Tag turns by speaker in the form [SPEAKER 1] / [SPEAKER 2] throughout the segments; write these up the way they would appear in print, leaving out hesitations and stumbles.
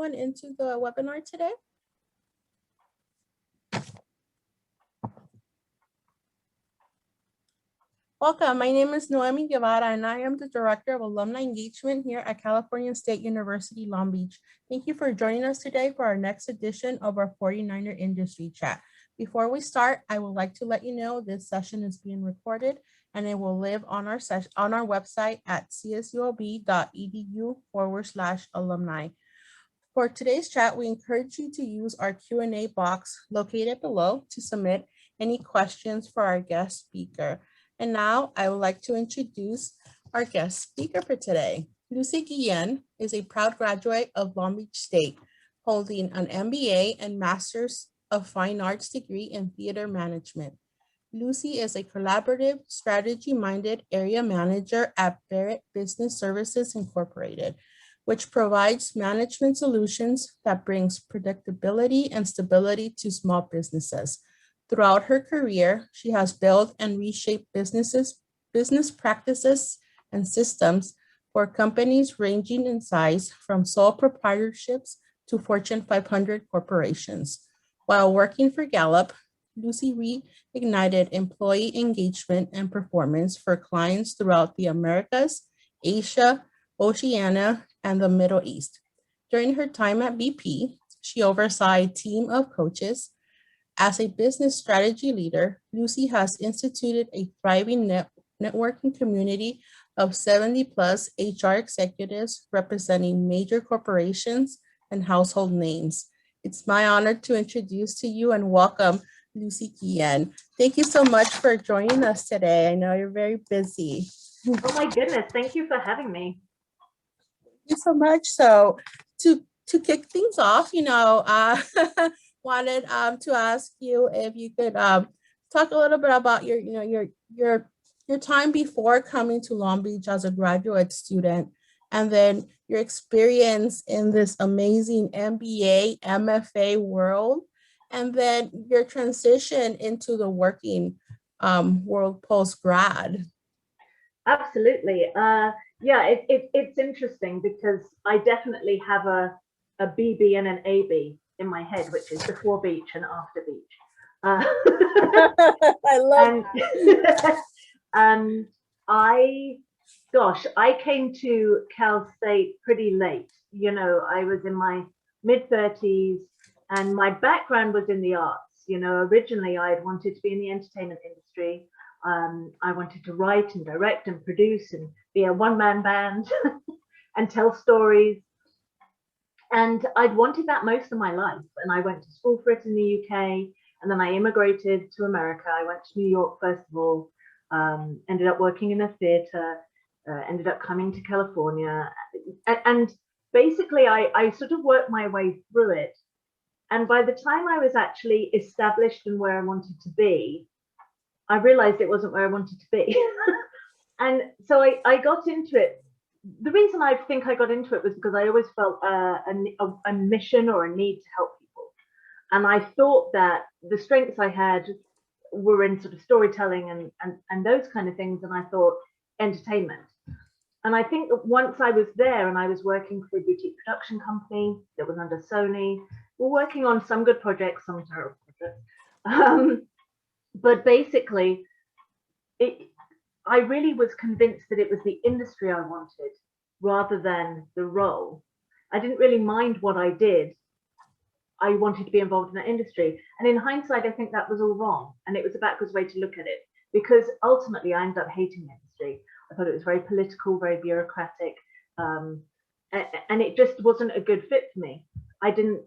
[SPEAKER 1] everyone into the webinar today? Welcome, my name is Noemi Guevara and I am the Director of Alumni Engagement here at California State University, Long Beach. Thank you for joining us today for our next edition of our 49er Industry Chat. Before we start, I would like to let you know this session is being recorded and it will live on our website at csulb.edu/alumni. For today's chat, we encourage you to use our Q&A box located below to submit any questions for our guest speaker. And now I would like to introduce our guest speaker for today. Lucy Guillen is a proud graduate of Long Beach State, holding an MBA and Master's of Fine Arts degree in theater management. Lucy is a collaborative, strategy-minded area manager at Barrett Business Services Inc, which provides management solutions that brings predictability and stability to small businesses. Throughout her career, she has built and reshaped business practices and systems for companies ranging in size from sole proprietorships to Fortune 500 corporations. While working for Gallup, Lucy reignited employee engagement and performance for clients throughout the Americas, Asia, Oceania, and the Middle East. During her time at BP, she oversaw a team of coaches. As a business strategy leader, Lucy has instituted a thriving networking community of 70+ HR executives representing major corporations and household names. It's my honor to introduce to you and welcome Lucy Guillen. Thank you so much for joining us today. I know you're very busy.
[SPEAKER 2] Oh my goodness, thank you for having me.
[SPEAKER 1] Thank you so much. So to kick things off, wanted to ask you if you could talk a little bit about your time before coming to Long Beach as a graduate student, and then your experience in this amazing MBA, MFA world, and then your transition into the working world post-grad.
[SPEAKER 2] Absolutely. Yeah, it's interesting because I definitely have a BB and an AB in my head, which is before beach and after beach.
[SPEAKER 1] I love
[SPEAKER 2] that. And I came to Cal State pretty late. I was in my mid-30s and my background was in the arts. Originally I had wanted to be in the entertainment industry. I wanted to write and direct and produce and be a one-man band and tell stories. And I'd wanted that most of my life. And I went to school for it in the UK. And then I immigrated to America. I went to New York, first of all, ended up working in a theater, ended up coming to California. And basically, I sort of worked my way through it. And by the time I was actually established in where I wanted to be, I realized it wasn't where I wanted to be. And so I got into it. The reason I think I got into it was because I always felt a mission or a need to help people. And I thought that the strengths I had were in sort of storytelling and those kind of things. And I thought entertainment. And I think that once I was there and I was working for a boutique production company that was under Sony, we're working on some good projects, some terrible projects. But basically, I really was convinced that it was the industry I wanted rather than the role. I didn't really mind what I did. I wanted to be involved in that industry. And in hindsight, I think that was all wrong. And it was a backwards way to look at it because ultimately I ended up hating the industry. I thought it was very political, very bureaucratic. And it just wasn't a good fit for me. I didn't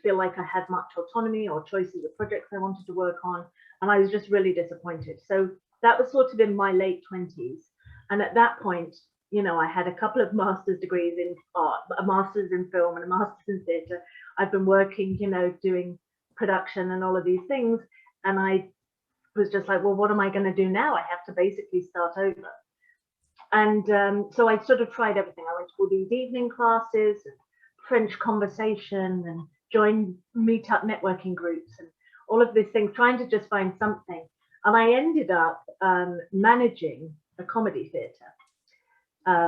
[SPEAKER 2] feel like I had much autonomy or choices of projects I wanted to work on. And I was just really disappointed. So that was sort of in my late 20s. And at that point, I had a couple of master's degrees in art, a master's in film and a master's in theatre. I've been working, doing production and all of these things. And I was just like, well, what am I going to do now? I have to basically start over. And so I sort of tried everything. I went to all these evening classes, and French conversation, and joined meetup networking groups and all of these things, trying to just find something. And I ended up managing a comedy theatre,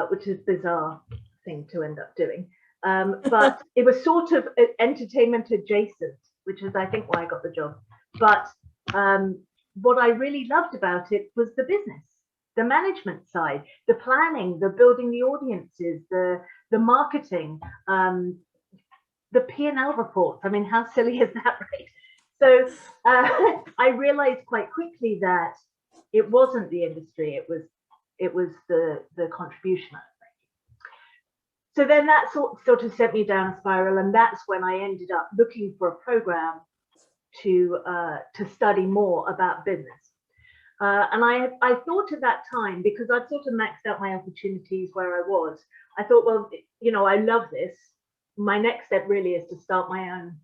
[SPEAKER 2] which is a bizarre thing to end up doing. But it was sort of entertainment adjacent, which is, I think, why I got the job. But what I really loved about it was the business, the management side, the planning, the building the audiences, the marketing, the P&L reports. I mean, how silly is that, right? So I realized quite quickly that it wasn't the industry, it was the contribution. So then that sort of sent me down a spiral, and that's when I ended up looking for a program to study more about business. And I thought at that time, because I'd sort of maxed out my opportunities where I was, I thought, well, you know, I love this. My next step really is to start my own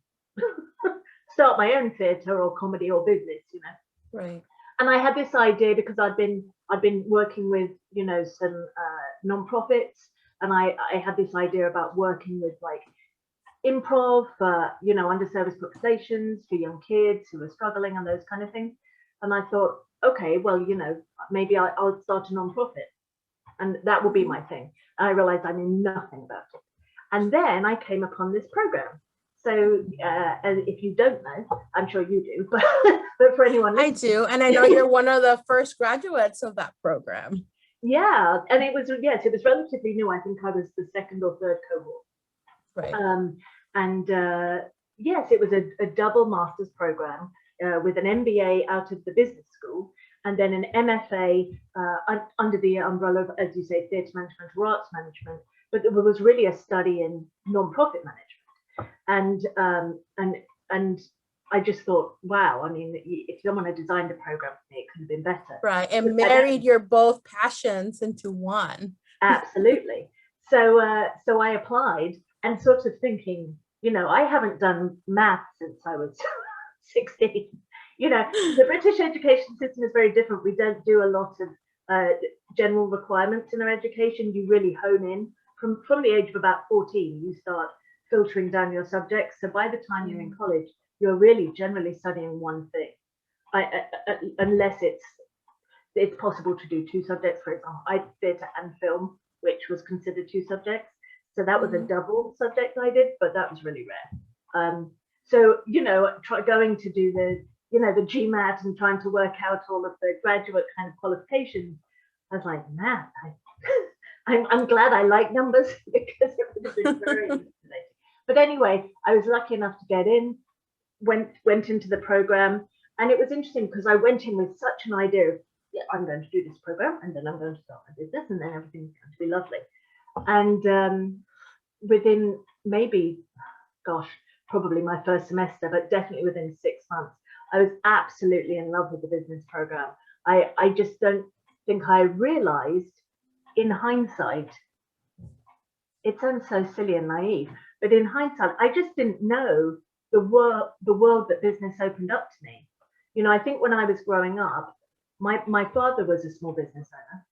[SPEAKER 2] theatre or comedy or business, you know.
[SPEAKER 1] Right.
[SPEAKER 2] And I had this idea because I'd been working with, you know, some nonprofits, and I had this idea about working with like improv for, you know, underserviced populations, for young kids who are struggling and those kind of things. And I thought, okay, well, you know, maybe I'll start a nonprofit and that will be my thing. And I realized I knew nothing about it. And then I came upon this program. So if you don't know, I'm sure you do, but for anyone
[SPEAKER 1] I do. And I know you're one of the first graduates of that program.
[SPEAKER 2] Yeah. And it was relatively new. I think I was the second or third cohort.
[SPEAKER 1] Right.
[SPEAKER 2] Yes, it was a double master's program with an MBA out of the business school, and then an MFA under the umbrella of, as you say, theatre management or arts management. But it was really a study in non-profit management. And I just thought, wow, I mean, if someone had designed a program for me, it could have been better.
[SPEAKER 1] Right. And married your both passions into one.
[SPEAKER 2] Absolutely. So I applied and sort of thinking, you know, I haven't done math since I was 16. You know, the British education system is very different. We don't do a lot of general requirements in our education. You really hone in from the age of about 14. You start filtering down your subjects. So by the time you're in college, you're really generally studying one thing, unless it's possible to do two subjects. For example, I did theatre and film, which was considered two subjects. So that was a double subject I did, but that was really rare. So, you know, going to do the GMAT and trying to work out all of the graduate kind of qualifications, I was like, man, I'm glad I like numbers because it would have been very intimidating. But anyway, I was lucky enough to get in, went into the program, and it was interesting because I went in with such an idea of, yeah, I'm going to do this program, and then I'm going to start my business, and then everything's going to be lovely. And within maybe, probably my first semester, but definitely within 6 months, I was absolutely in love with the business program. I just don't think I realized in hindsight, it sounds so silly and naive, but in hindsight, I just didn't know the world that business opened up to me. You know, I think when I was growing up, my father was a small business owner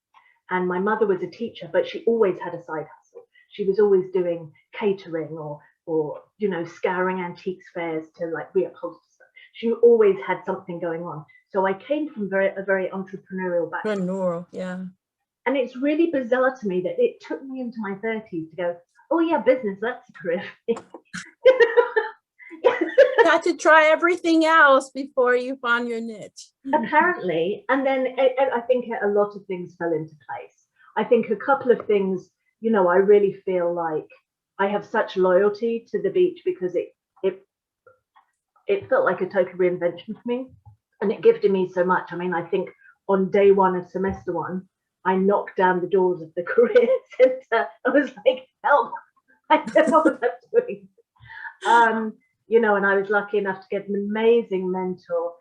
[SPEAKER 2] and my mother was a teacher, but she always had a side hustle. She was always doing catering or you know, scouring antiques fairs to like reupholster stuff. She always had something going on. So I came from a very entrepreneurial background.
[SPEAKER 1] Yeah.
[SPEAKER 2] And it's really bizarre to me that it took me into my 30s to go, oh yeah, business, that's a career.
[SPEAKER 1] You had to try everything else before you found your niche.
[SPEAKER 2] Apparently. And then I think a lot of things fell into place. I think a couple of things, you know, I really feel like I have such loyalty to the beach because it felt like a total reinvention for me, and it gifted me so much. I mean, I think on day one of semester one, I knocked down the doors of the career center. I was like, help, I don't know what I'm doing. You know, and I was lucky enough to get an amazing mentor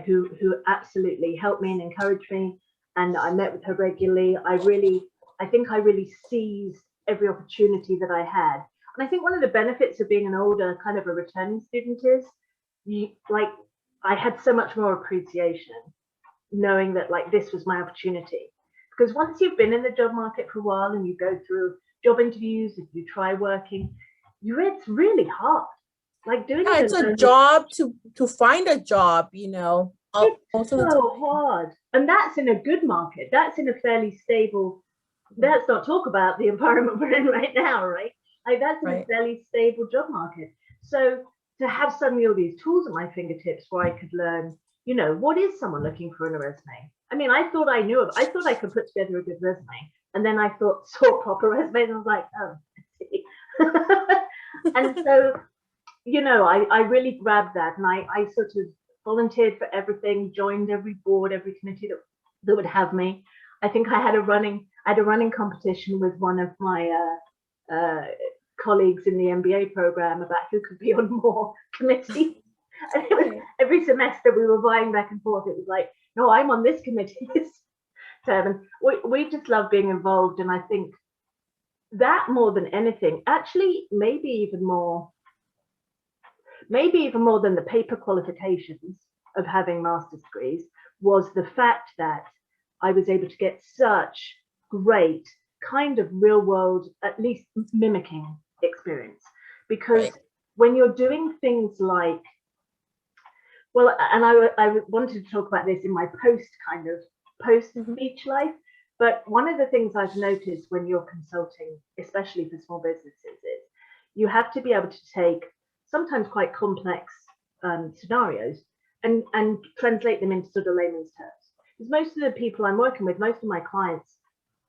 [SPEAKER 2] who absolutely helped me and encouraged me. And I met with her regularly. I think I really seized every opportunity that I had. And I think one of the benefits of being an older kind of a returning student is I had so much more appreciation knowing that like this was my opportunity. Because once you've been in the job market for a while and you go through job interviews, if you try working, it's really hard. Like doing
[SPEAKER 1] it's a job to find a job, you know.
[SPEAKER 2] It's so hard. And that's in a good market. That's in a fairly stable, let's not talk about the environment we're in right now, right? Like that's in a fairly stable job market. So to have suddenly all these tools at my fingertips where I could learn, you know, what is someone looking for in a resume? I mean, I thought I thought I could put together a good resume. And then I thought, saw proper resumes, and I was like, oh, I see. And so, you know, I really grabbed that, and I sort of volunteered for everything, joined every board, every committee that would have me. I think I had a running competition with one of my colleagues in the MBA program about who could be on more committees. And it was, every semester we were vying back and forth. It was like, no, I'm on this committee this term. And we just love being involved. And I think that more than anything, actually, maybe even more than the paper qualifications of having master's degrees, was the fact that I was able to get such great kind of real world, at least mimicking experience. Because when you're doing things like, well, and I wanted to talk about this in my post speech life, but one of the things I've noticed when you're consulting, especially for small businesses, is you have to be able to take sometimes quite complex scenarios and translate them into sort of layman's terms. Because most of the people I'm working with, most of my clients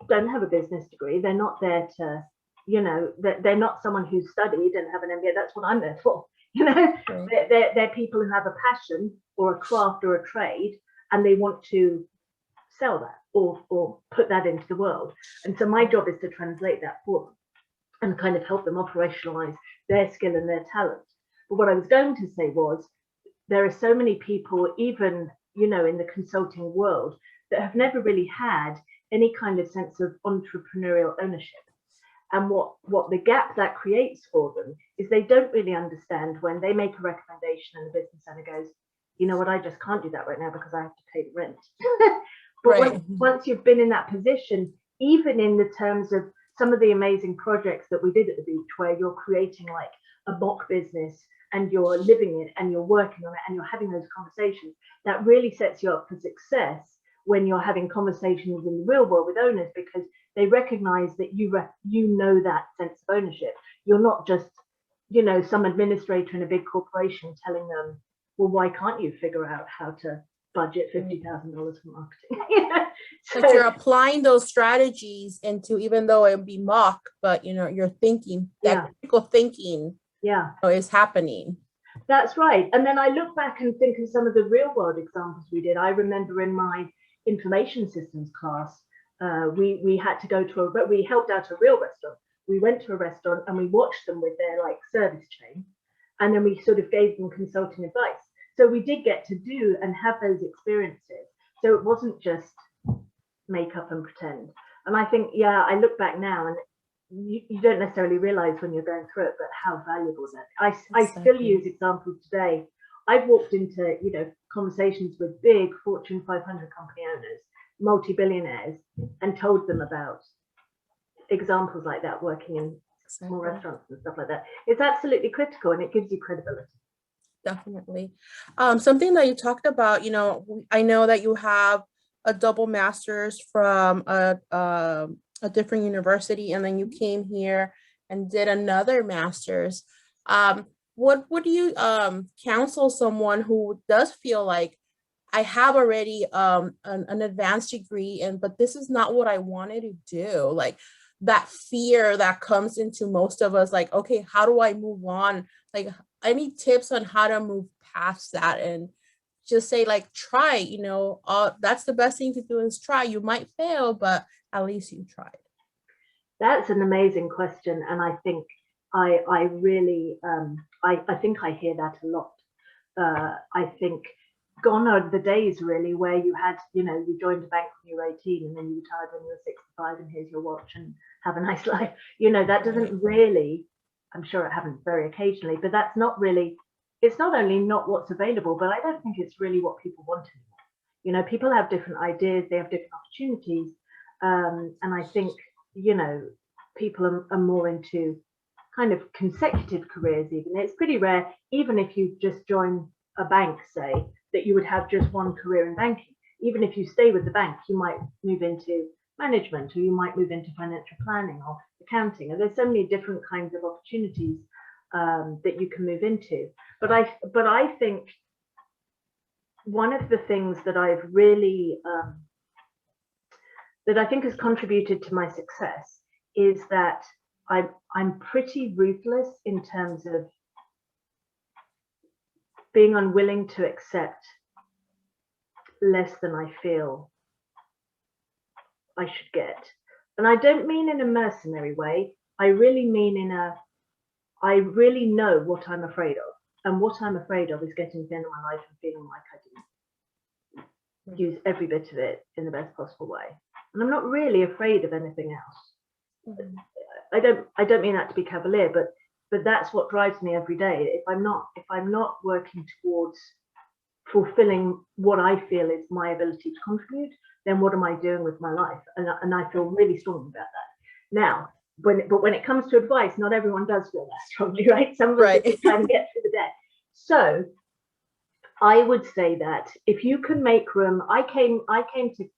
[SPEAKER 2] don't have a business degree. They're not there to, you know, they're not someone who's studied and have an MBA. That's what I'm there for. You know, they're people who have a passion or a craft or a trade, and they want to sell that or put that into the world. And so my job is to translate that for them and kind of help them operationalize their skill and their talent. But what I was going to say was, there are so many people, even, you know, in the consulting world, that have never really had any kind of sense of entrepreneurial ownership. And what the gap that creates for them is they don't really understand when they make a recommendation and the business owner goes, you know what, I just can't do that right now because I have to pay the rent. But once you've been in that position, even in the terms of some of the amazing projects that we did at the beach, where you're creating like a mock business and you're living it and you're working on it and you're having those conversations, that really sets you up for success when you're having conversations in the real world with owners, because they recognize that you know that sense of ownership. You're not just, you know, some administrator in a big corporation telling them, well, why can't you figure out how to budget $50,000 for marketing? You know?
[SPEAKER 1] But you're applying those strategies into, even though it would be mock, but you know, you're thinking, that critical thinking is happening.
[SPEAKER 2] That's right. And then I look back and think of some of the real world examples we did. I remember in my information systems class, we had to go to we helped out a real restaurant. We went to a restaurant and we watched them with their like service chain, and then we sort of gave them consulting advice. So we did get to do and have those experiences. So it wasn't just make up and pretend. And I think, I look back now and you don't necessarily realize when you're going through it, but how valuable that. I still use examples today. I've walked into, you know, conversations with big Fortune 500 company owners, multi-billionaires, and told them about examples like that working in small restaurants and stuff like that. It's absolutely critical, and it gives you credibility.
[SPEAKER 1] Definitely. Something that you talked about, you know, I know that you have a double master's from a different university, and then you came here and did another master's. What would you counsel someone who does feel like, I have already an advanced degree, but this is not what I wanted to do? Like that fear that comes into most of us, like, okay, how do I move on? Like, any tips on how to move past that and just say, like, try, you know, that's the best thing to do is try. You might fail, but at least you tried.
[SPEAKER 2] That's an amazing question. And I think I really, I think I hear that a lot. I think gone are the days really where you had, you know, you joined a bank when you were 18 and then you retired when you were 65 and here's your watch and have a nice life. You know, that doesn't really, I'm sure it happens very occasionally, but that's not really, it's not only not what's available, but I don't think it's really what people want anymore. You know, people have different ideas, they have different opportunities. And I think, you know, people are more into kind of consecutive careers even. It's pretty rare, even if you just join a bank, say, that you would have just one career in banking. Even if you stay with the bank, you might move into management, or you might move into financial planning or accounting. And there's so many different kinds of opportunities that you can move into. But I think one of the things that I've really that I think has contributed to my success is that I'm pretty ruthless in terms of being unwilling to accept less than I feel I should get. And I don't mean in a mercenary way. I really mean I really know what I'm afraid of. And what I'm afraid of is getting to the end of my life and feeling like I didn't use every bit of it in the best possible way. And I'm not really afraid of anything else. I don't mean that to be cavalier, but that's what drives me every day. If I'm not working towards fulfilling what I feel is my ability to contribute, then what am I doing with my life? And I feel really strongly about that. Now, when it comes to advice, not everyone does feel that strongly, right? Some of us are trying to get through the day. So I would say that if you can make room, I came to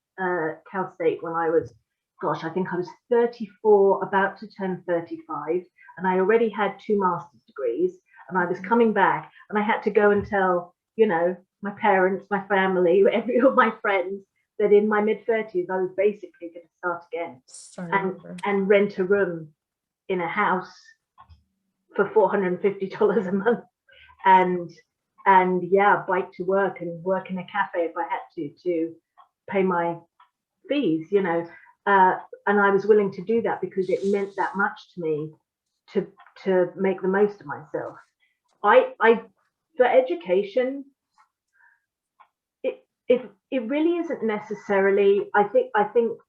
[SPEAKER 2] Cal State when I was, gosh, I think I was 34, about to turn 35, and I already had 2 master's degrees, and I was coming back, and I had to go and tell, my parents, my family, all my friends, that in my mid-30s, I was basically going to start again and rent a room in a house for $450 a month, and yeah, bike to work and work in a cafe if I had to pay my fees, and I was willing to do that because it meant that much to me to make the most of myself. I for education, it really isn't necessarily, I think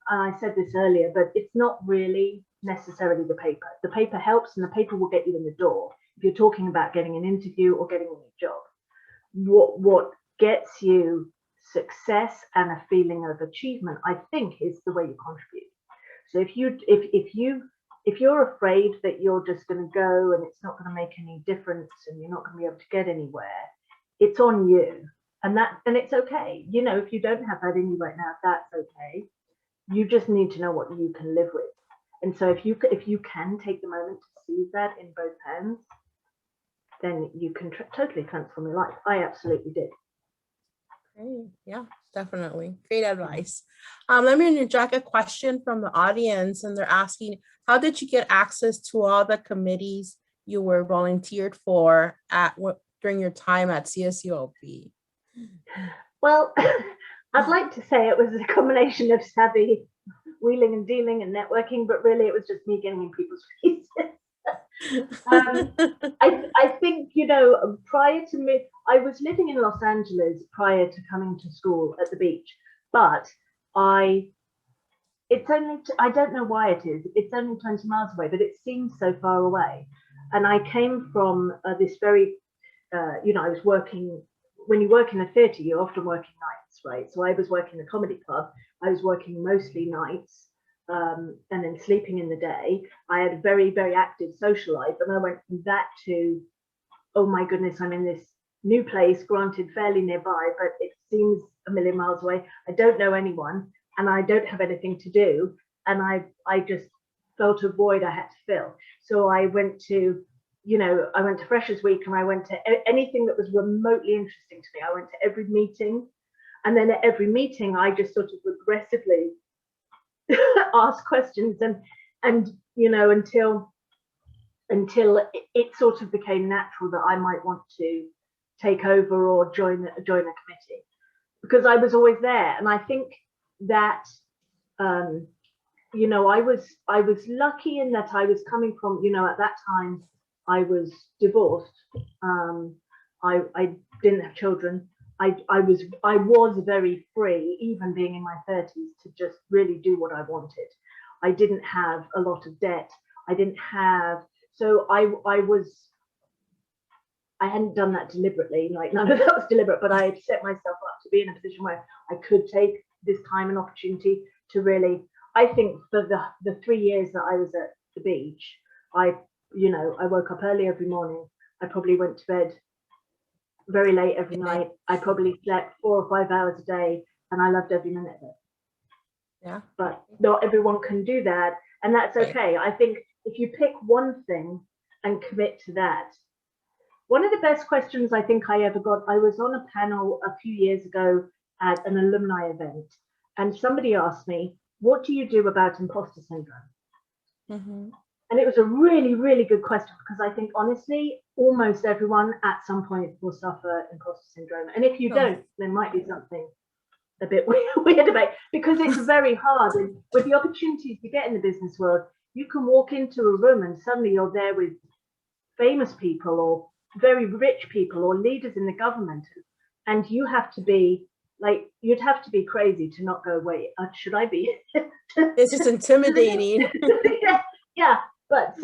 [SPEAKER 2] I said this earlier, but it's not really necessarily the paper. The paper helps, and the paper will get you in the door if you're talking about getting an interview or getting a new job. What gets you success and a feeling of achievement, I think, is the way you contribute. So if you're afraid that you're just going to go and it's not going to make any difference and you're not going to be able to get anywhere, it's on you. And it's okay. If you don't have that in you right now, that's okay. You just need to know what you can live with. And so if you can take the moment to see that in both hands, then you can totally transform your life. I absolutely did.
[SPEAKER 1] Great. Yeah, definitely. Great advice. Let me interject a question from the audience, and they're asking, how did you get access to all the committees you were volunteered for during your time at CSULB?
[SPEAKER 2] Well, I'd like to say it was a combination of savvy wheeling and dealing and networking, but really it was just me getting in people's faces. I think, prior to me, I was living in Los Angeles prior to coming to school at the beach, but I don't know why it is. It's only 20 miles away, but it seems so far away. And I came from this very, I was working. When you work in a theatre, you're often working nights, right? So I was working in a comedy club. I was working mostly nights and then sleeping in the day. I had a very, very active social life. And I went from that to, oh my goodness, I'm in this new place, granted fairly nearby, but it seems a million miles away. I don't know anyone and I don't have anything to do. And I just felt a void I had to fill. So I went to Freshers Week, and I went to anything that was remotely interesting to me. I went to every meeting, and then at every meeting, I just sort of aggressively asked questions, and until it sort of became natural that I might want to take over or join a committee, because I was always there. And I think that I was lucky in that I was coming from, at that time I was divorced. I didn't have children. I was very free, even being in my 30s, to just really do what I wanted. I didn't have a lot of debt. I hadn't done that deliberately, like none of that was deliberate, but I had set myself up to be in a position where I could take this time and opportunity to really, I think for the 3 years that I was at the beach, I woke up early every morning. I probably went to bed very late every night. I probably slept 4 or 5 hours a day, and I loved every minute of it.
[SPEAKER 1] Yeah.
[SPEAKER 2] but not everyone can do that. And that's okay. I think if you pick one thing and commit to that. One of the best questions I think I ever got, I was on a panel a few years ago at an alumni event, and somebody asked me, what do you do about imposter syndrome?
[SPEAKER 1] Mm-hmm.
[SPEAKER 2] And it was a really, really good question, because I think honestly, almost everyone at some point will suffer imposter syndrome. And if you don't, there might be something a bit weird about it, because it's very hard. And with the opportunities you get in the business world, you can walk into a room and suddenly you're there with famous people or very rich people or leaders in the government, and you have to be like, you'd have to be crazy to not go, wait, should I be?
[SPEAKER 1] This is intimidating.
[SPEAKER 2] Yeah, but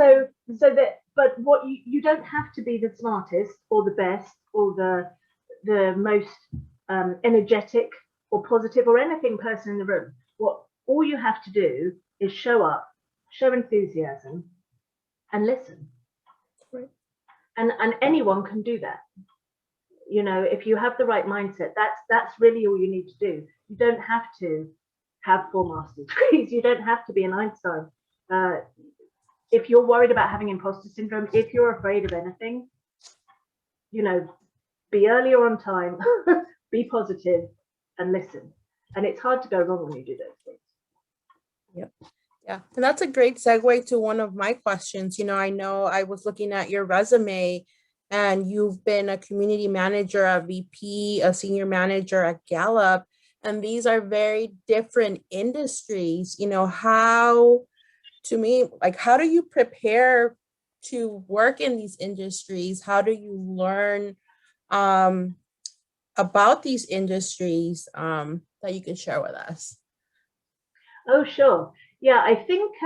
[SPEAKER 2] but what you don't have to be the smartest or the best or the most energetic or positive or anything person in the room. What all you have to do is show up, show enthusiasm, and listen.
[SPEAKER 1] Right.
[SPEAKER 2] And anyone can do that. You know, if you have the right mindset, that's really all you need to do. You don't have to have 4 master's degrees. You don't have to be an Einstein. If you're worried about having imposter syndrome, if you're afraid of anything, you know, be early or on time, be positive, and listen. And it's hard to go wrong when you do those things.
[SPEAKER 1] Yep. Yeah. And that's a great segue to one of my questions. You know I was looking at your resume, and you've been a community manager, a VP, a senior manager at Gallup. And these are very different industries. You know, to me, like, how do you prepare to work in these industries? How do you learn about these industries that you can share with us?
[SPEAKER 2] Oh, sure. Yeah, I think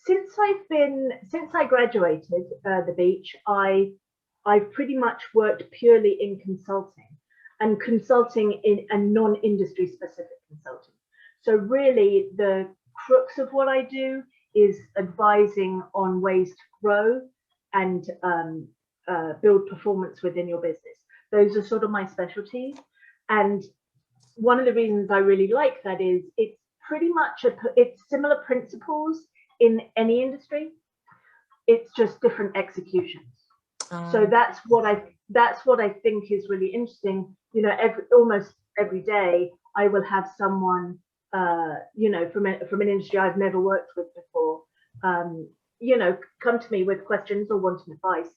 [SPEAKER 2] since I graduated the beach, I've pretty much worked purely in consulting, and consulting in a non-industry specific consulting. So really the crux of what I do is advising on ways to grow and build performance within your business. Those are sort of my specialties. And one of the reasons I really like that is it's pretty much it's similar principles in any industry. It's just different executions. So that's what I think is really interesting. You know, almost every day I will have someone, you know, from an industry I've never worked with before, you know, come to me with questions or wanting advice.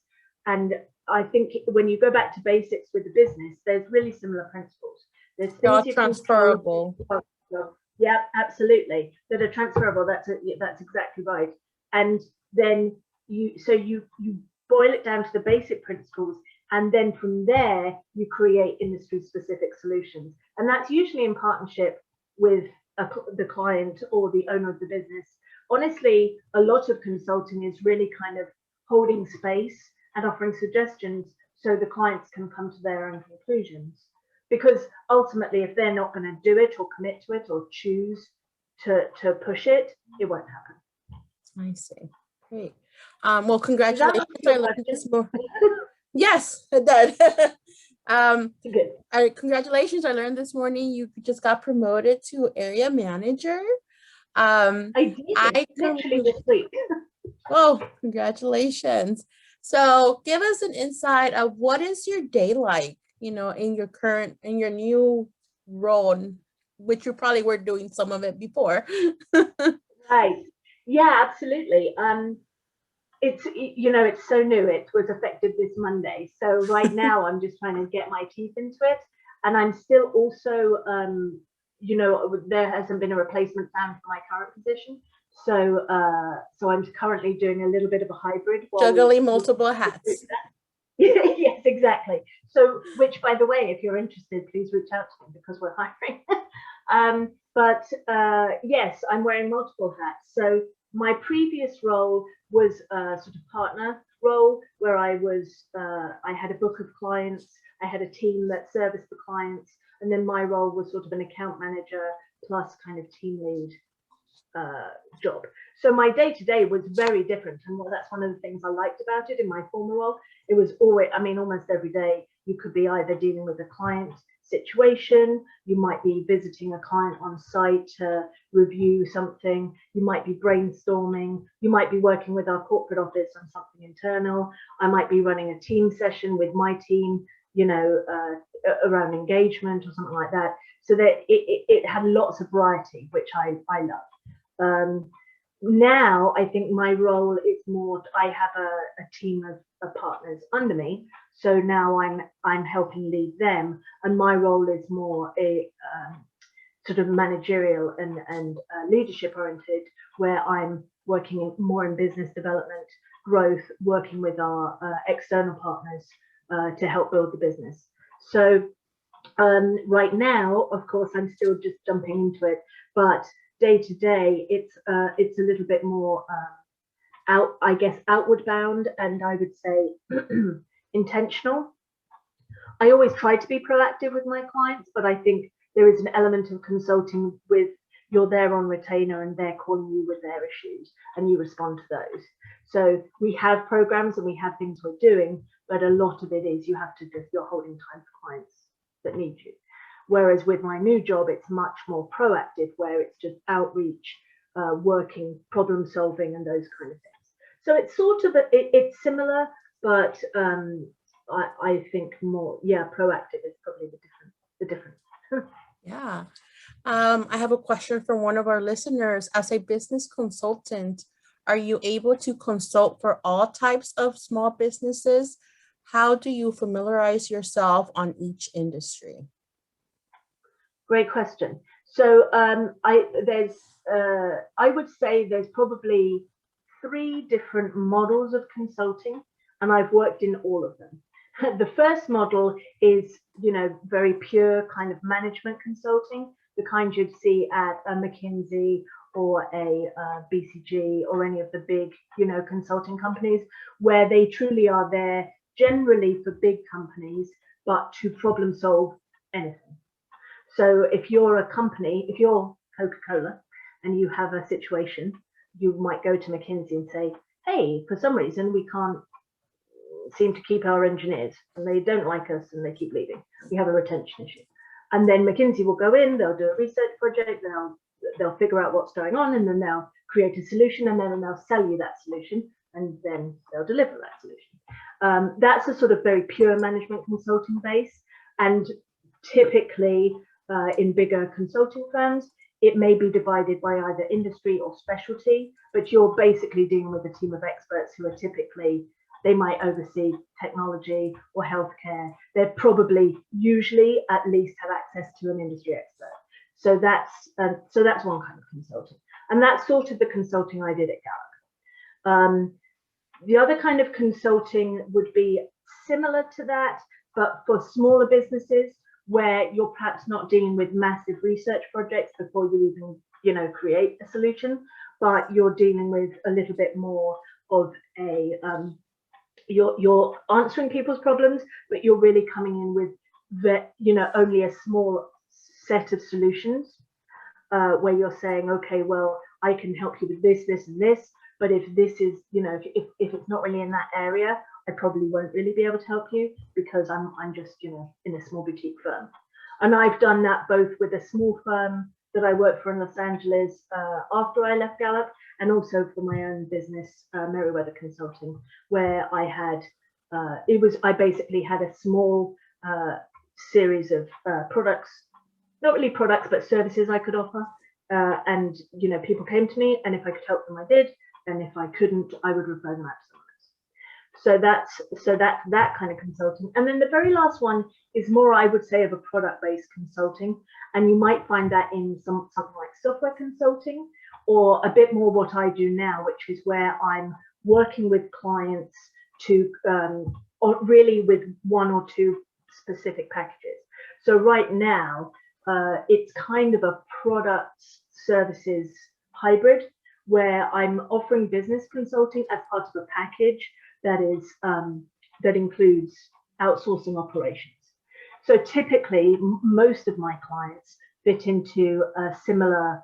[SPEAKER 2] And I think when you go back to basics with the business, there's really similar principles. There's things you
[SPEAKER 1] transferable.
[SPEAKER 2] Yeah, absolutely. That are transferable. That's exactly right. And then you boil it down to the basic principles, and then from there you create industry specific solutions. And that's usually in partnership with the client or the owner of the business. Honestly, a lot of consulting is really kind of holding space and offering suggestions so the clients can come to their own conclusions. Because ultimately, if they're not going to do it or commit to it or choose to push it, it won't happen.
[SPEAKER 1] I see. Great. Well, congratulations. I learned this more. Yes, it did.
[SPEAKER 2] Good.
[SPEAKER 1] Congratulations. I learned this morning you just got promoted to area manager.
[SPEAKER 2] I did. Literally this week.
[SPEAKER 1] Oh, congratulations. So give us an insight of what is your day like, you know, in your new role, which you probably were doing some of it before.
[SPEAKER 2] Right. Yeah, absolutely. It's, you know, it's so new. It was effective this Monday. So right now I'm just trying to get my teeth into it. And I'm still also, you know, there hasn't been a replacement found for my current position. So I'm currently doing a little bit of a hybrid.
[SPEAKER 1] Juggling multiple hats.
[SPEAKER 2] Yes, exactly. So, which, by the way, if you're interested, please reach out to me because we're hiring. Yes, I'm wearing multiple hats. So my previous role was a sort of partner role where I had a book of clients, I had a team that serviced the clients, and then my role was sort of an account manager plus kind of team lead job. So my day-to-day was very different, and that's one of the things I liked about it. In my former role, it was always, I mean, almost every day you could be either dealing with a client, situation. You might be visiting a client on site to review something. You might be brainstorming. You might be working with our corporate office on something internal. I might be running a team session with my team, you know, around engagement or something like that. So that it had lots of variety, which I love. Now I think my role is more, I have a team of partners under me, so now I'm helping lead them, and my role is more a sort of managerial and leadership oriented, where I'm working more in business development, growth, working with our external partners to help build the business. So right now, of course, I'm still just jumping into it, but day to day, it's a little bit more outward bound, and I would say intentional. I always try to be proactive with my clients, but I think there is an element of consulting with you're there on retainer and they're calling you with their issues and you respond to those. So we have programs and we have things we're doing, but a lot of it is you're holding time for clients that need you. Whereas with my new job, it's much more proactive, where it's just outreach, working, problem solving, and those kind of things. So it's sort of it's similar, but I think more, proactive is probably the difference.
[SPEAKER 1] Yeah. I have a question from one of our listeners. As a business consultant, are you able to consult for all types of small businesses? How do you familiarize yourself on each industry?
[SPEAKER 2] Great question. So I would say there's probably 3 different models of consulting, and I've worked in all of them. The first model is, you know, very pure kind of management consulting, the kind you'd see at a McKinsey or a BCG or any of the big, you know, consulting companies, where they truly are there generally for big companies, but to problem solve anything. So if you're a company, if you're Coca-Cola and you have a situation, you might go to McKinsey and say, hey, for some reason, we can't seem to keep our engineers and they don't like us and they keep leaving. We have a retention issue. And then McKinsey will go in, they'll do a research project, they'll figure out what's going on, and then they'll create a solution, and then they'll sell you that solution, and then they'll deliver that solution. That's a sort of very pure management consulting base. And typically, in bigger consulting firms, it may be divided by either industry or specialty, but you're basically dealing with a team of experts who are typically, they might oversee technology or healthcare. They'd probably usually at least have access to an industry expert. So that's one kind of consulting. And that's sort of the consulting I did at Gallup. The other kind of consulting would be similar to that, but for smaller businesses, where you're perhaps not dealing with massive research projects before you even, you know, create a solution, but you're dealing with a little bit more of a, you're answering people's problems, but you're really coming in with the, you know, only a small set of solutions, where you're saying, okay, well, I can help you with this, this, and this, but if this is, you know, if it's not really in that area, I probably won't really be able to help you because I'm just, you know, in a small boutique firm. And I've done that both with a small firm that I worked for in Los Angeles after I left Gallup, and also for my own business, Merriweather Consulting, where I had, I basically had a small series of products, not really products, but services I could offer. And, you know, people came to me, and if I could help them, I did. And if I couldn't, I would refer them out to someone else. So that's that kind of consulting. And then the very last one is more, I would say, of a product-based consulting. And you might find that in something like software consulting, or a bit more what I do now, which is where I'm working with clients to, or really with 1 or 2 specific packages. So right now, it's kind of a product services hybrid, where I'm offering business consulting as part of a package that is that includes outsourcing operations. So typically, most of my clients fit into a similar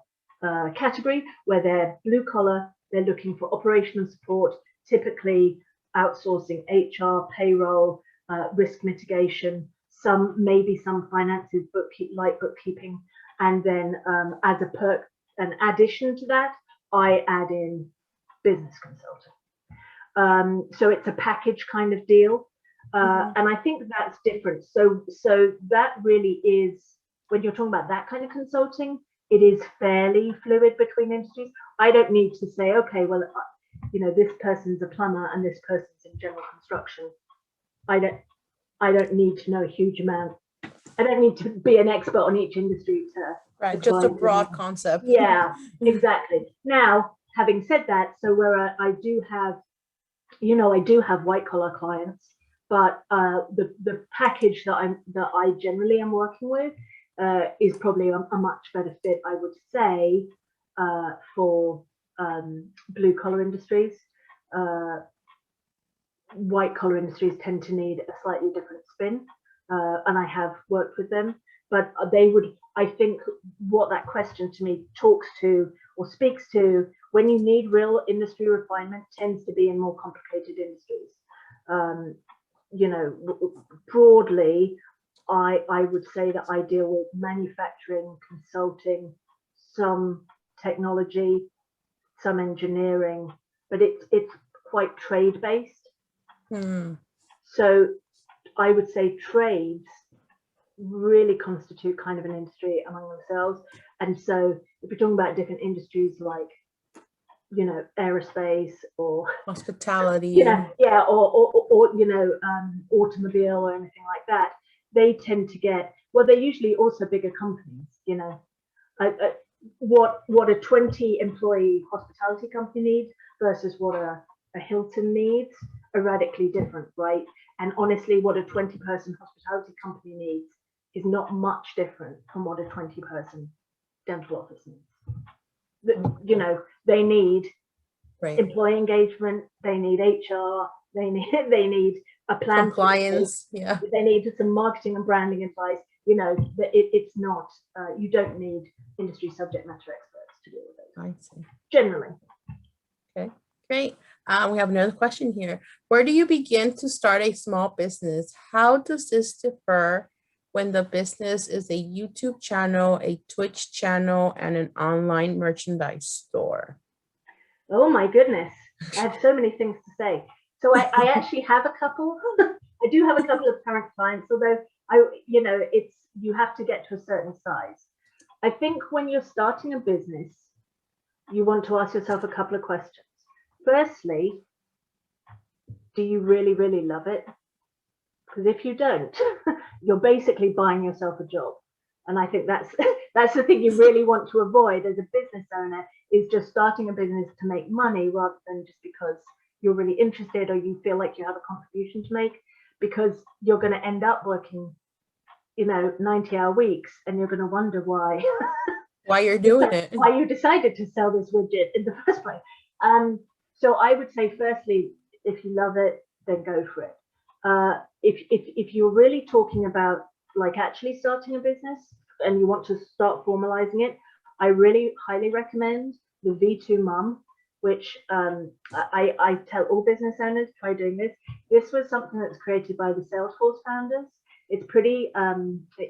[SPEAKER 2] category, where they're blue collar, they're looking for operational support, typically outsourcing HR, payroll, risk mitigation, maybe some finances, light bookkeeping, and then as a perk, an addition to that, I add in business consulting. So it's a package kind of deal, and I think that's different. So that really is, when you're talking about that kind of consulting, it is fairly fluid between industries. I don't need to say, okay, well, this person's a plumber and this person's in general construction. I don't need to know a huge amount. I don't need to be an expert on each industry to
[SPEAKER 1] right, just a broad concept.
[SPEAKER 2] Yeah, exactly. Now, having said that, so where I do have, I do have white collar clients, but the package that I generally am working with is probably a much better fit, I would say, for blue collar industries. White collar industries tend to need a slightly different spin, and I have worked with them, but I think what that question to me talks to or speaks to, when you need real industry refinement, tends to be in more complicated industries. Broadly, I would say that I deal with manufacturing, consulting, some technology, some engineering, but it's quite trade based. So I would say trades really constitute kind of an industry among themselves. And so if you're talking about different industries like, aerospace or
[SPEAKER 1] hospitality,
[SPEAKER 2] or automobile or anything like that, they tend to get, well, they're usually also bigger companies. What a 20 employee hospitality company needs versus what a Hilton needs are radically different, right? And honestly, what a 20-person hospitality company needs is not much different from what a 20-person dental office needs. They need employee engagement, they need HR, they need a plan,
[SPEAKER 1] compliance,
[SPEAKER 2] they need some marketing and branding advice. It's not, you don't need industry subject matter experts to deal with those.
[SPEAKER 1] I see.
[SPEAKER 2] Generally.
[SPEAKER 1] Okay, great. We have another question here. Where do you begin to start a small business? How does this differ when the business is a YouTube channel, a Twitch channel, and an online merchandise store?
[SPEAKER 2] Oh my goodness. I have so many things to say. So I actually have a couple. I do have a couple of current clients, although you have to get to a certain size. I think when you're starting a business, you want to ask yourself a couple of questions. Firstly, do you really, really love it? Because if you don't, you're basically buying yourself a job. And I think that's the thing you really want to avoid as a business owner, is just starting a business to make money rather than just because you're really interested or you feel like you have a contribution to make, because you're going to end up working 90-hour weeks and you're going to wonder why
[SPEAKER 1] you're doing it,
[SPEAKER 2] why you decided to sell this widget in the first place. So I would say, firstly, if you love it, then go for it. If you're really talking about like actually starting a business and you want to start formalizing it, I really highly recommend the V2 Mum, which I tell all business owners, try doing this. This was something that's created by the Salesforce founders. It's pretty,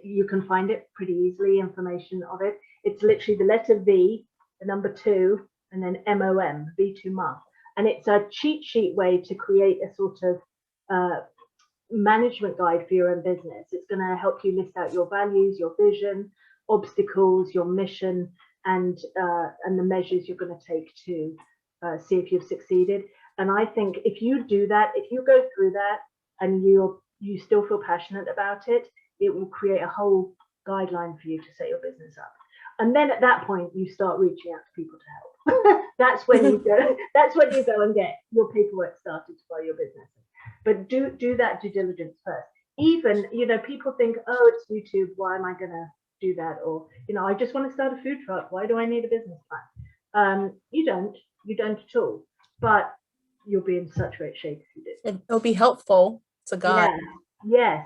[SPEAKER 2] you can find it pretty easily, information of it. It's literally the letter V, the number 2, and then MOM, V2 Mum. And it's a cheat sheet way to create a sort of management guide for your own business. It's going to help you list out your values, your vision, obstacles, your mission, and the measures you're going to take to see if you've succeeded. And I think if you do that, if you go through that and you still feel passionate about it, it will create a whole guideline for you to set your business up. And then at that point, you start reaching out to people to help. That's when you go. That's when you go and get your paperwork started to buy your business. But do that due diligence first. Even people think, oh, it's YouTube. Why am I going to do that? Or I just want to start a food truck. Why do I need a business plan? You don't at all. But you'll be in such great shape if you do.
[SPEAKER 1] It'll be helpful to guide.
[SPEAKER 2] Yeah, yes,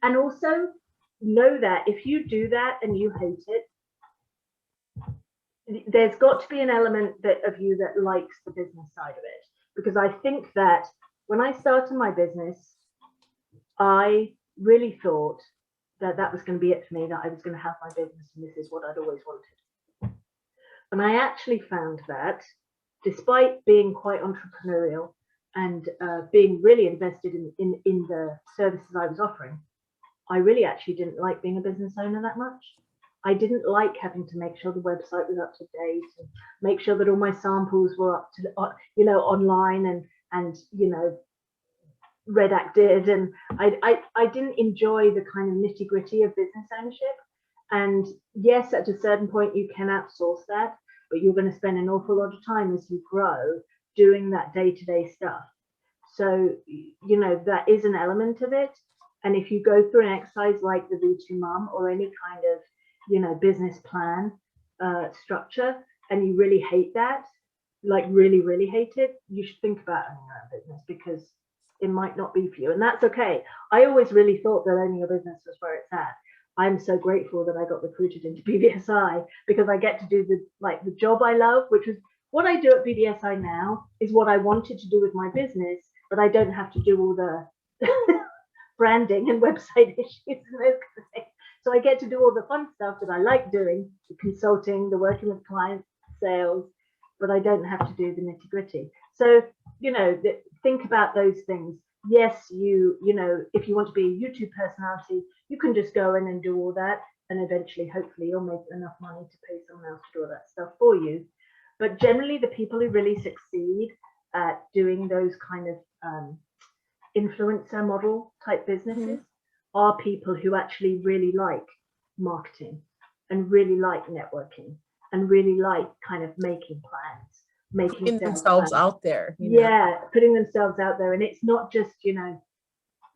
[SPEAKER 2] and also know that if you do that and you hate it, there's got to be an element of you that likes the business side of it. Because I think that when I started my business, I really thought that was going to be it for me, that I was going to have my business and this is what I'd always wanted. And I actually found that despite being quite entrepreneurial and being really invested in the services I was offering, I really actually didn't like being a business owner that much. I didn't like having to make sure the website was up to date and make sure that all my samples were up to, online and redacted. And I didn't enjoy the kind of nitty gritty of business ownership. And yes, at a certain point you can outsource that, but you're going to spend an awful lot of time as you grow doing that day-to-day stuff. So, that is an element of it. And if you go through an exercise like the V2 Mum or any kind of, business plan structure, and you really hate that, like really, really hate it, you should think about owning your own business, because it might not be for you. And that's okay. I always really thought that owning a business was where it's at. I'm so grateful that I got recruited into BBSI, because I get to do the job I love, which is what I do at BBSI now is what I wanted to do with my business, but I don't have to do all the branding and website issues and those kind of things. So I get to do all the fun stuff that I like doing, the consulting, the working with clients, sales, but I don't have to do the nitty gritty. So, think about those things. Yes, if you want to be a YouTube personality, you can just go in and do all that. And eventually, hopefully, you'll make enough money to pay someone else to do all that stuff for you. But generally, the people who really succeed at doing those kind of influencer model type businesses are people who actually really like marketing and really like networking and really like kind of making plans, making
[SPEAKER 1] themselves out there.
[SPEAKER 2] Yeah, putting themselves out there. And it's not just,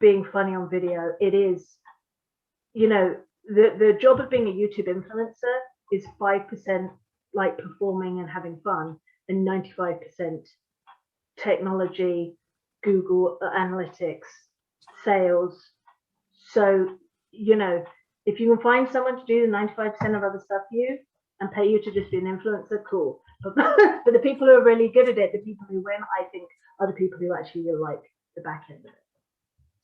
[SPEAKER 2] being funny on video. It is, the job of being a YouTube influencer is 5% like performing and having fun and 95% technology, Google Analytics, sales. So, if you can find someone to do the 95% of other stuff for you and pay you to just be an influencer, cool. But the people who are really good at it, the people who win, I think, are the people who actually really like the back end of it.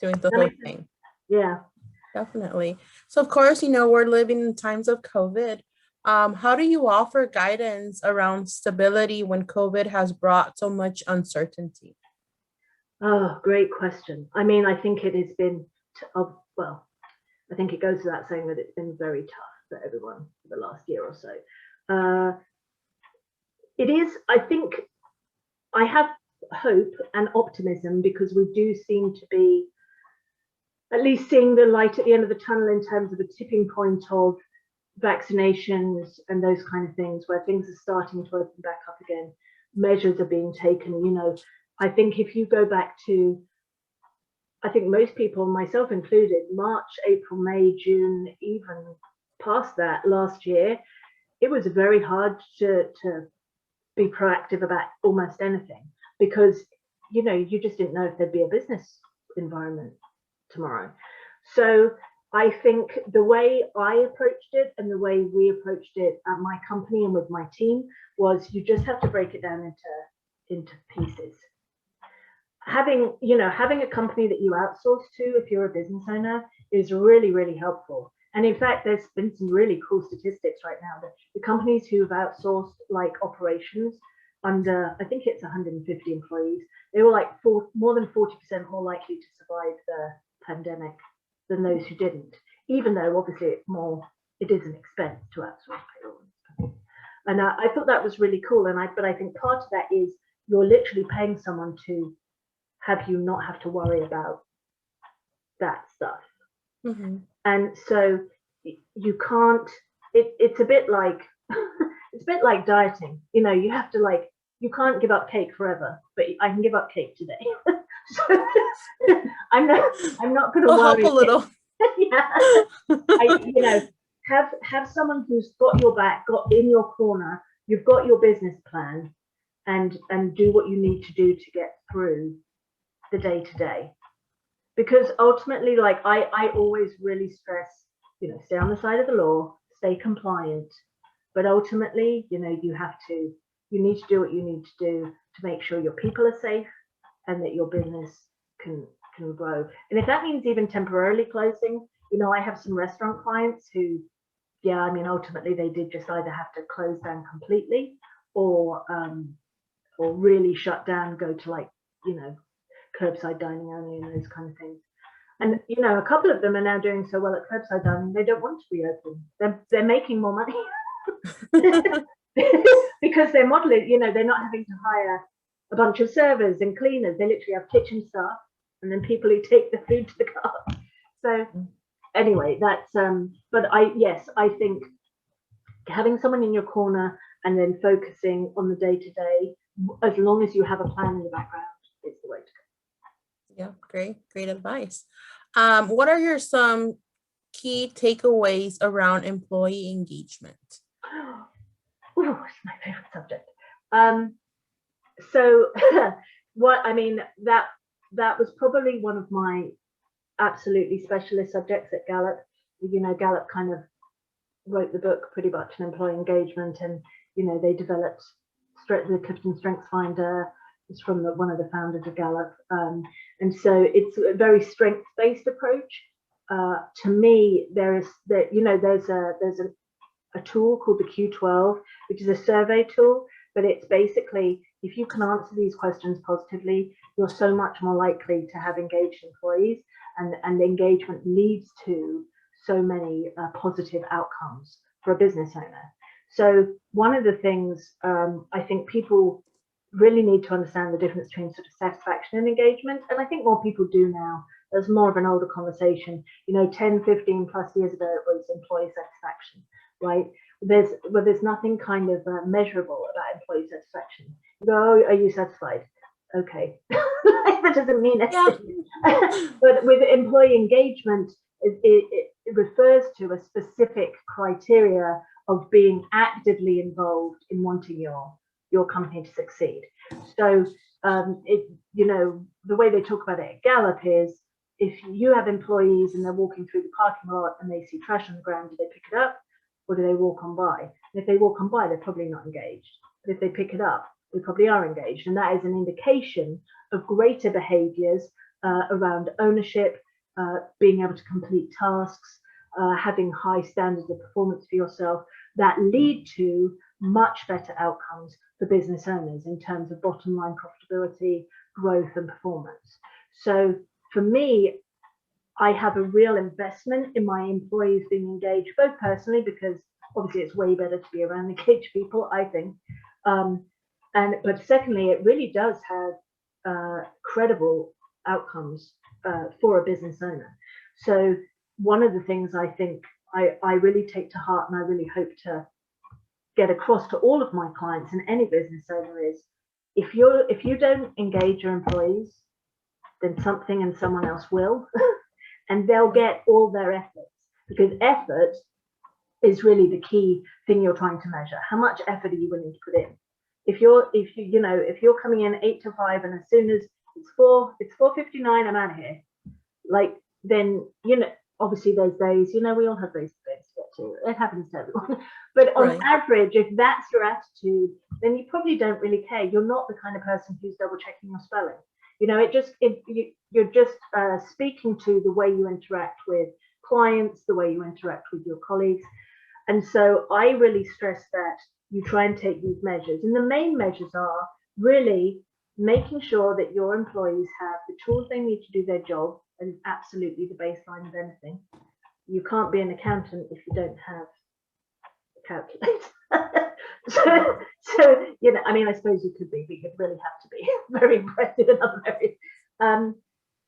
[SPEAKER 1] Doing the whole thing.
[SPEAKER 2] Yeah.
[SPEAKER 1] Definitely. So, of course, we're living in times of COVID. How do you offer guidance around stability when COVID has brought so much uncertainty?
[SPEAKER 2] Oh, great question. I mean, I think it has been, I think it goes without saying that it's been very tough for everyone for the last year or so. It is, I think, I have hope and optimism because we do seem to be at least seeing the light at the end of the tunnel in terms of a tipping point of vaccinations and those kind of things, where things are starting to open back up again. Measures are being taken. I think if you go back to, I think most people, myself included, March, April, May, June, even past that last year, it was very hard to be proactive about almost anything because, you just didn't know if there'd be a business environment tomorrow. So I think the way I approached it and the way we approached it at my company and with my team was you just have to break it down into pieces. Having a company that you outsource to if you're a business owner is really, really helpful. And in fact, there's been some really cool statistics right now that the companies who have outsourced like operations under, I think it's 150 employees, they were like more than 40% more likely to survive the pandemic than those who didn't, even though obviously it is an expense to outsource payroll. And I thought that was really cool. But I think part of that is you're literally paying someone to have you not have to worry about that stuff. Mm-hmm. And so you can't, it's a bit like, it's a bit like dieting. You have to you can't give up cake forever, but I can give up cake today. So I'm not going to worry.
[SPEAKER 1] Help a little.
[SPEAKER 2] Yeah. Have someone who's got your back, got in your corner. You've got your business plan, and do what you need to do to get through the day to day. Because ultimately, I always really stress, stay on the side of the law, stay compliant. But ultimately, you need to do what you need to do to make sure your people are safe and that your business can grow. And if that means even temporarily closing, You know, I have some restaurant clients who, yeah, I mean, ultimately they did just either have to close down completely or really shut down, go to like, you know, curbside dining only and those kind of things. And, you know, a couple of them are now doing so well at curbside dining, they don't want to reopen. They're making more money because they're modeling, you know, they're not having to hire a bunch of servers and cleaners. They literally have kitchen staff and then people who take the food to the car. So anyway, that's, but I think having someone in your corner and then focusing on the day-to-day, as long as you have a plan in the background, is the way to go.
[SPEAKER 1] Yeah, great advice. What are some key takeaways around employee engagement?
[SPEAKER 2] Oh, it's my favorite subject. So what I mean, that was probably one of my absolutely specialist subjects at Gallup. You know, Gallup kind of wrote the book pretty much on employee engagement, and you know, they developed the Clifton Strengths Finder. It's from one of the founders of Gallup, and so it's a very strengths-based approach. To me, there's a tool called the Q12, which is a survey tool, but it's basically, if you can answer these questions positively, you're so much more likely to have engaged employees, and engagement leads to so many positive outcomes for a business owner. So one of the things I think people really need to understand the difference between sort of satisfaction and engagement, and I think more people do now. There's more of an older conversation. You know, 10, 15 plus years ago, it was employee satisfaction, right? There's nothing kind of measurable about employee satisfaction. You go, oh, are you satisfied? Okay, that doesn't mean anything. Yeah. But with employee engagement, it refers to a specific criteria of being actively involved in wanting your company to succeed. So you know, the way they talk about it at Gallup is, if you have employees and they're walking through the parking lot and they see trash on the ground, do they pick it up or do they walk on by? And if they walk on by, they're probably not engaged. But if they pick it up, they probably are engaged. And that is an indication of greater behaviors around ownership, being able to complete tasks, having high standards of performance for yourself, that lead to much better outcomes for business owners in terms of bottom line profitability, growth, and performance. So for me, I have a real investment in my employees being engaged, both personally, because obviously it's way better to be around engaged people, I think. But secondly, it really does have credible outcomes for a business owner. So one of the things I think I really take to heart, and I really hope to get across to all of my clients and any business owner, is if you don't engage your employees, then something and someone else will, and they'll get all their efforts, because effort is really the key thing you're trying to measure. How much effort are you willing to put in? If you're coming in 8 to 5, and as soon as it's 4:59, I'm out of here. Like, then, you know, obviously there's days, you know, we all have those days to get to. It happens to everyone. But on average, if that's your attitude, then you probably don't really care. You're not the kind of person who's double checking your spelling. You know, you're just speaking to the way you interact with clients, the way you interact with your colleagues. And so I really stress that you try and take these measures. And the main measures are really making sure that your employees have the tools they need to do their job, and absolutely the baseline of anything. You can't be an accountant if you don't have a calculator. so you know, I mean, I suppose you could be, but you'd really have to be very impressive in other areas.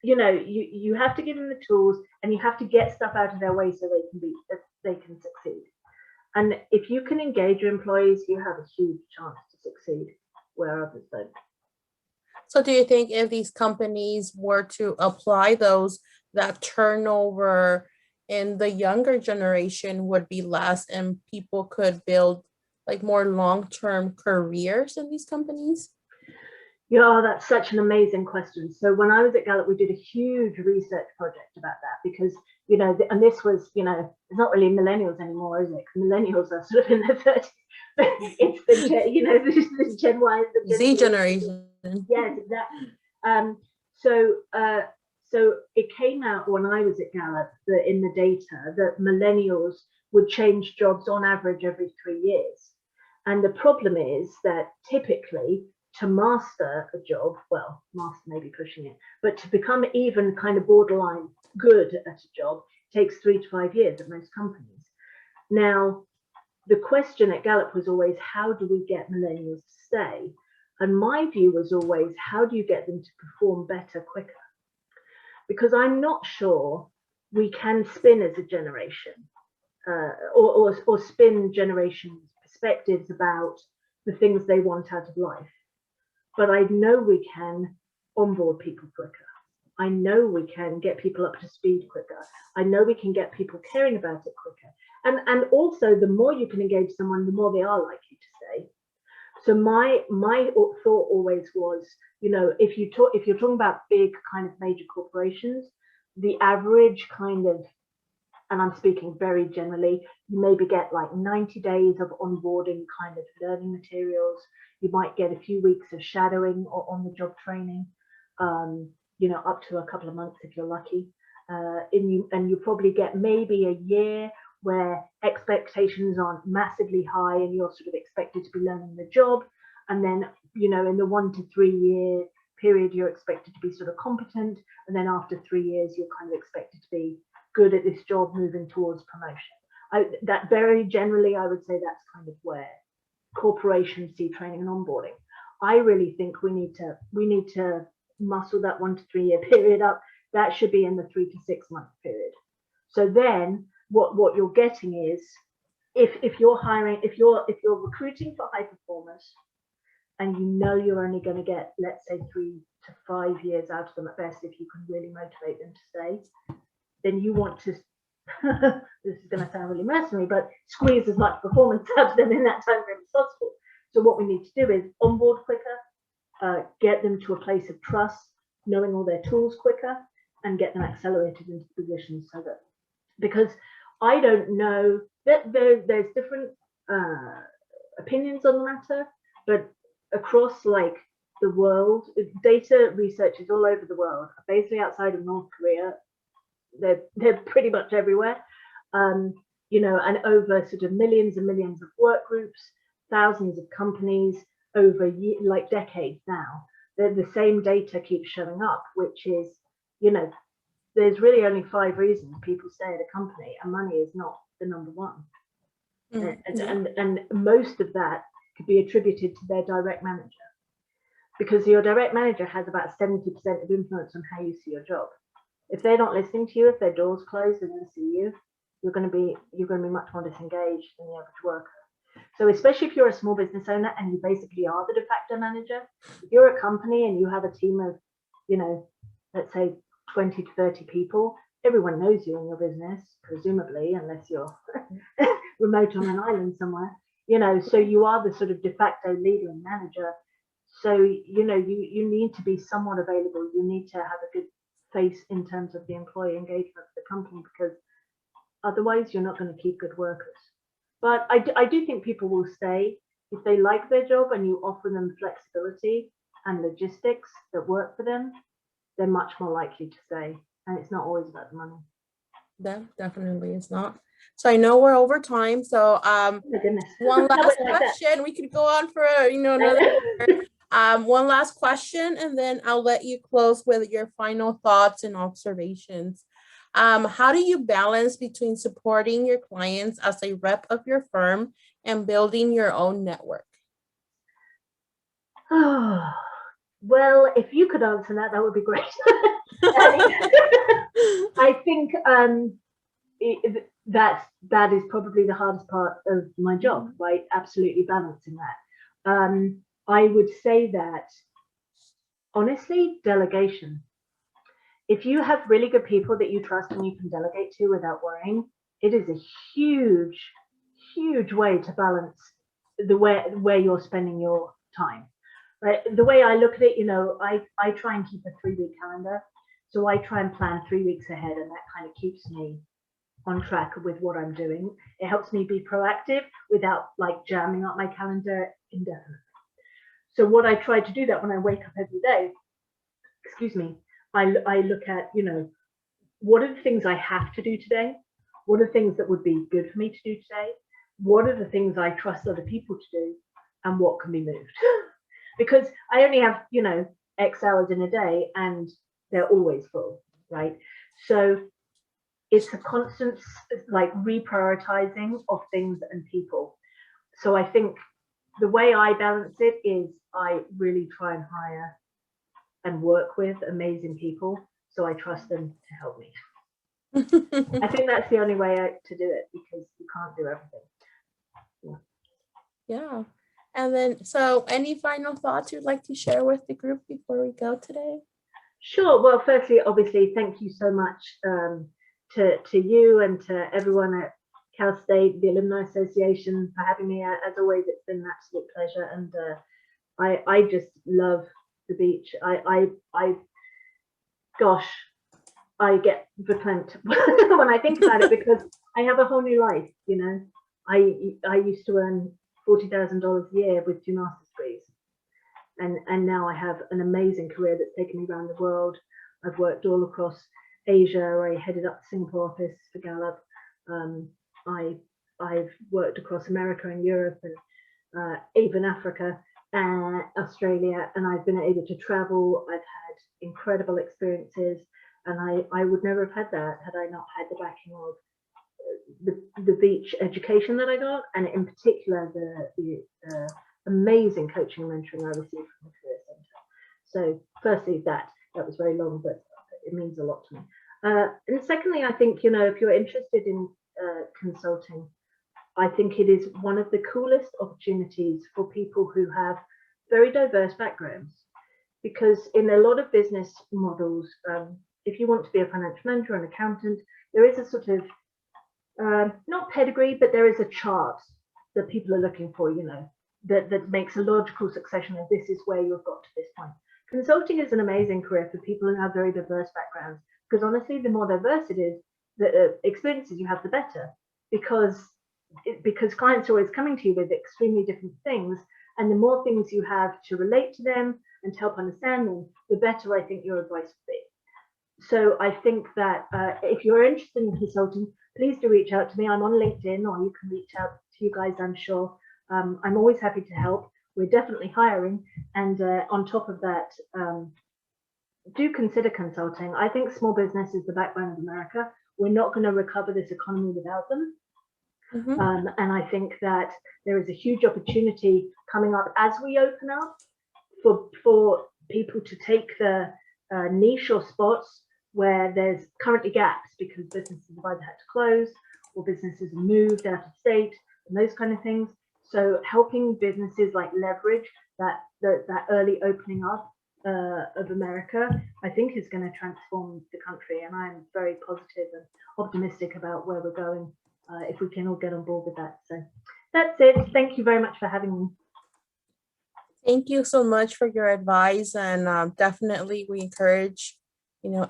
[SPEAKER 2] You know, you have to give them the tools, and you have to get stuff out of their way so they can succeed. And if you can engage your employees, you have a huge chance to succeed where others don't.
[SPEAKER 1] So do you think if these companies were to apply those, that turnover in the younger generation would be less and people could build like more long-term careers in these companies?
[SPEAKER 2] Yeah, that's such an amazing question. So when I was at Gallup, we did a huge research project about that, because, you know, and this was, you know, it's not really millennials anymore, is it? Millennials are sort of in their 30s. It's the, you know, the Gen Y, the Gen
[SPEAKER 1] Z generation.
[SPEAKER 2] Yes, exactly. So it came out when I was at Gallup that in the data that millennials would change jobs on average every 3 years. And the problem is that typically to master a job, well, master may be pushing it, but to become even kind of borderline good at a job takes 3 to 5 years at most companies. Now, the question at Gallup was always, how do we get millennials to stay? And my view was always, how do you get them to perform better quicker? Because I'm not sure we can spin as a generation or spin generations' perspectives about the things they want out of life. But I know we can onboard people quicker. I know we can get people up to speed quicker. I know we can get people caring about it quicker. And also, the more you can engage someone, the more they are likely to stay. So my thought always was, if you're talking about big kind of major corporations, the average kind of, and I'm speaking very generally, you maybe get like 90 days of onboarding kind of learning materials. You might get a few weeks of shadowing or on the job training, up to a couple of months if you're lucky. And you probably get maybe a year where expectations aren't massively high and you're sort of expected to be learning the job. And then, in the 1 to 3 year period, you're expected to be sort of competent. And then after 3 years, you're kind of expected to be good at this job, moving towards promotion. That very generally, I would say that's kind of where corporations see training and onboarding. I really think we need to muscle that 1 to 3 year period up. That should be in the 3 to 6 month period. So then what you're getting is, if you're hiring, if you're recruiting for high performers, and you're only going to get, let's say, 3 to 5 years out of them at best, if you can really motivate them to stay, then you want to, this is going to sound really mercenary, but squeeze as much performance out of them in that time frame as possible. So what we need to do is onboard quicker, get them to a place of trust, knowing all their tools quicker, and get them accelerated into positions so that, because I don't know that there's different opinions on the matter, but across like the world, data researchers all over the world, basically outside of North Korea, they're pretty much everywhere, and over sort of millions and millions of work groups, thousands of companies over decades now. The same data keeps showing up, which is, there's really only 5 reasons people stay at a company, and money is not the number one. And most of that could be attributed to their direct manager, because your direct manager has about 70% of influence on how you see your job. If they're not listening to you, if their doors closed and they see you, you're going to be much more disengaged than the average worker. So especially if you're a small business owner and you basically are the de facto manager, if you're a company and you have a team of, let's say 20 to 30 people, everyone knows you in your business, presumably, unless you're remote on an island somewhere, so you are the sort of de facto leader and manager. So, you need to be somewhat available. You need to have a good face in terms of the employee engagement of the company, because otherwise you're not going to keep good workers. But I do think people will stay if they like their job and you offer them flexibility and logistics that work for them. They're much more likely to stay, and it's not always about the money.
[SPEAKER 1] That definitely is not. So I know we're over time. So
[SPEAKER 2] Oh my goodness.
[SPEAKER 1] one last question. We could go on for another one last question, and then I'll let you close with your final thoughts and observations. How do you balance between supporting your clients as a rep of your firm and building your own network?
[SPEAKER 2] Oh, well, if you could answer that, that would be great. I think that is probably the hardest part of my job, right? Absolutely balancing that. I would say that, honestly, delegation. If you have really good people that you trust and you can delegate to without worrying, it is a huge, huge way to balance the where you're spending your time. Right? The way I look at it, I try and keep a 3-week calendar. So I try and plan 3 weeks ahead, and that kind of keeps me on track with what I'm doing. It helps me be proactive without like jamming up my calendar indefinitely. So what I try to do that when I wake up every day, I look at, what are the things I have to do today? What are the things that would be good for me to do today? What are the things I trust other people to do? And what can be moved? Because I only have, X hours in a day and they're always full, right? So it's a constant like reprioritizing of things and people. So I think the way I balance it is I really try and hire and work with amazing people. So I trust them to help me. I think that's the only way to do it, because you can't do everything.
[SPEAKER 1] Yeah. And then, so any final thoughts you'd like to share with the group before we go today?
[SPEAKER 2] Sure. Well, firstly, obviously, thank you so much to you and to everyone at Cal State, the Alumni Association, for having me. As always, it's been an absolute pleasure, and I just love the beach. Gosh, I get verklempt when I think about it, because I have a whole new life. I used to earn $40,000 a year with 2 master's degrees. And now I have an amazing career that's taken me around the world. I've worked all across Asia. I headed up the Singapore office for Gallup. I've worked across America and Europe, and even Africa and Australia. And I've been able to travel. I've had incredible experiences. And I would never have had that had I not had the backing of the beach education that I got, and in particular the amazing coaching and mentoring I received from the Career Centre. So firstly, that was very long, but it means a lot to me. And secondly, I think, if you're interested in consulting, I think it is one of the coolest opportunities for people who have very diverse backgrounds, because in a lot of business models, if you want to be a financial manager, an accountant, there is a sort of not pedigree, but there is a chart that people are looking for, that makes a logical succession of this is where you've got to this point. Consulting is an amazing career for people who have very diverse backgrounds, because honestly, the more diverse it is, the experiences you have, the better, because clients are always coming to you with extremely different things, and the more things you have to relate to them and to help understand them, the better I think your advice would be. So I think that if you're interested in consulting, please do reach out to me. I'm on LinkedIn, or you can reach out to you guys, I'm sure. I'm always happy to help. We're definitely hiring. And on top of that, do consider consulting. I think small business is the backbone of America. We're not going to recover this economy without them. Mm-hmm. And I think that there is a huge opportunity coming up as we open up for people to take the niche or spots where there's currently gaps, because businesses have either had to close or businesses have moved out of state and those kind of things. So helping businesses like leverage that early opening up of America, I think is going to transform the country. And I'm very positive and optimistic about where we're going if we can all get on board with that. So that's it. Thank you very much for having me.
[SPEAKER 1] Thank you so much for your advice, and definitely we encourage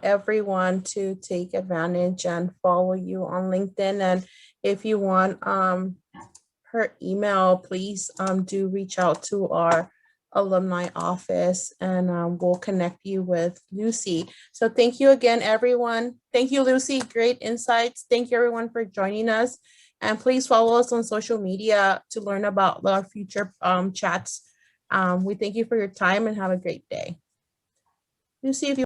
[SPEAKER 1] everyone to take advantage and follow you on LinkedIn. And if you want her email, please do reach out to our alumni office, and we'll connect you with Lucy. So thank you again, everyone. Thank you, Lucy. Great insights. Thank you, everyone, for joining us. And please follow us on social media to learn about our future chats. We thank you for your time and have a great day. Lucy, if you